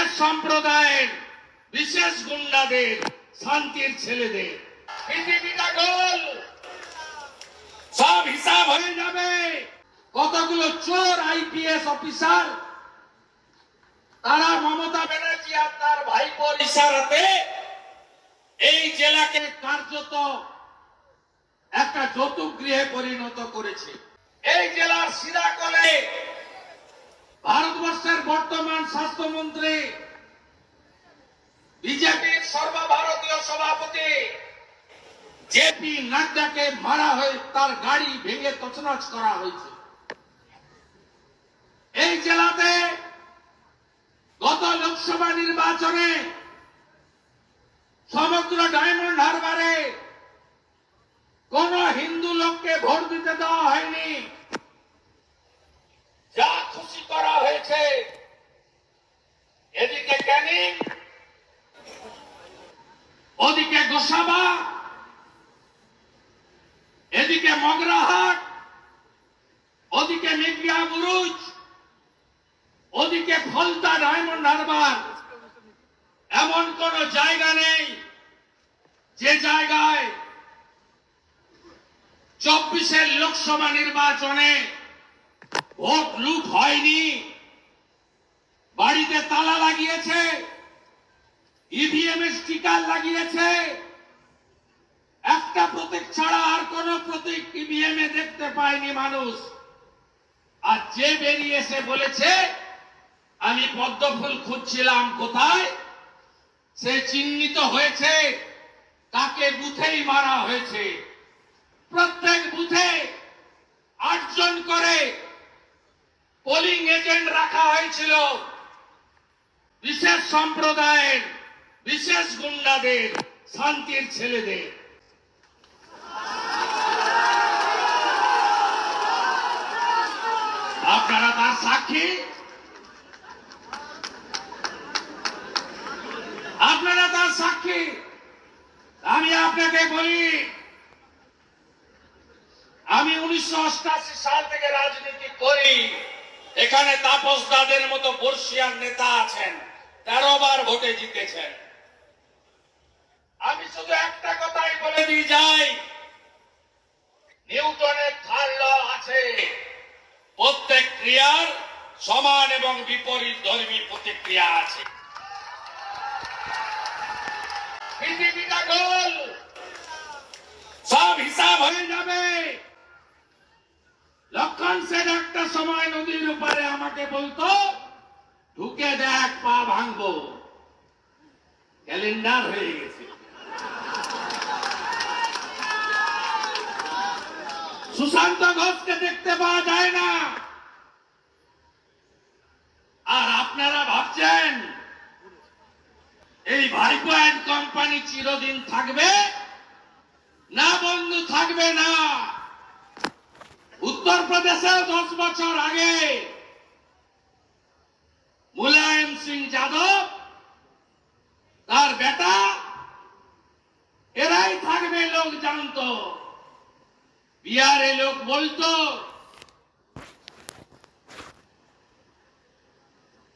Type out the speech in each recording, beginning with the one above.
বিশেষ সম্প্রদায়ের বিশেষ গুন্ডাদের শান্তির ছেলেদের পৃথিবীটা গোল, সব হিসাব হয়ে যাবে। কতগুলো চোর আইপিএস অফিসার তারা মমতা ব্যানার্জি আর তার ভাইপোর ইশারাতে এই জেলাকে কার্যত একটা যৌতুক গৃহে পরিণত করেছে। এই জেলার সিরাকলে ভারতবর্ষের বর্তমান স্বাস্থ্যমন্ত্রী বিজেপির সর্বভারতীয় সভাপতি জেপি নাড্ডাকে মারা হয়ে তার গাড়ি ভেঙে তছনছ করা হয়েছে। এই জেলাতে গত লোকসভা নির্বাচনে সমগ্র ডায়মন্ড হারবারে কোন হিন্দু লোককে ভোট দিতে দেওয়া হয়নি, যা খুশি করা হয়েছে। এদিকে ক্যানিং, ওদিকে গোসাবা, এদিকে মগরাহাট, ওদিকে মির্জা বুরুজ, ওদিকে ফলতা ডায়মন্ড হারবার। এমন কোন জায়গা নেই যে জায়গায় 24-এর লোকসভা নির্বাচনে ভোট লুট হয়নি। বাড়িতে তালা লাগিয়েছে, ইভিএম এর স্টিকার লাগিয়েছে, একটা প্রতীক ছাড়া আর কোন প্রতীক ইভিএম এ দেখতে পায়নি মানুষ। আর যে বেরিয়ে এসে বলেছে আমি পদ্মফুল খুঁজছিলাম কোথায়, সে চিহ্নিত হয়েছে তাকে বুথেই মারা হয়েছে। প্রত্যেক বুথে 8 জন করে পোলিং এজেন্ট রাখা হয়েছিল বিশেষ সম্প্রদায়ের বিশেষ গুন্ডাদের শান্তির ছেলেদের। আপনারা তার সাক্ষী, আপনারা তার সাক্ষী। আমি আপনাকে বলি, আমি 1988 সাল থেকে রাজনীতি করি। এখানে তাপস দাদের মতো বর্ষিয়ান নেতা আছেন, 13 বার ভোটে জিতেছেন। আমি শুধু একটা কথাই বলে দিয়ে যাই, নিউটনের থার্ড ল আছে, প্রত্যেক ক্রিয়ার সমান এবং বিপরীত ধর্মী প্রতিক্রিয়া আছে। পৃথিবীটা গোল, সব হিসাব হয়ে যাবে। লক্ষণ সেন একটা সময় নদীর উপরে আমাকে বলতো ঢুকে দেখ পা ভাঙবো, ক্যালেন্ডার হয়ে গেছে। সুশান্ত ঘোষকে দেখতে পাওয়া যায় না। আর আপনারা ভাবছেন এই ভাইপো অ্যান্ড কোম্পানি চিরদিন থাকবে না? বন্ধু, থাকবে না। উত্তরপ্রদেশেও 10 বছর আগে মুলায়ম সিং যাদব, তার বেটা, এরাই থাকবে লোক জানতো। বিহারে লোক বলতো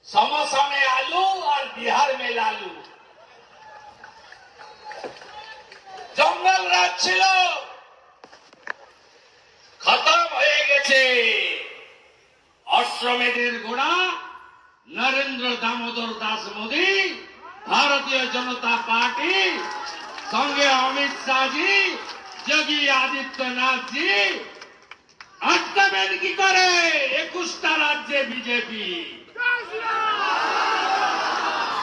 समोसा में आलू और बिहार में लालू। জঙ্গল রাজ ছিল, খতম হয়ে গেছে। অশ্বমেধের গোড়া নরেন্দ্র দামোদর দাস মোদী, ভারতীয় জনতা পার্টি, সঙ্গে অমিত শাহজি, যোগী আদিত্যনাথজি। আটকাবেন কি করে 21টা রাজ্যে বিজেপি?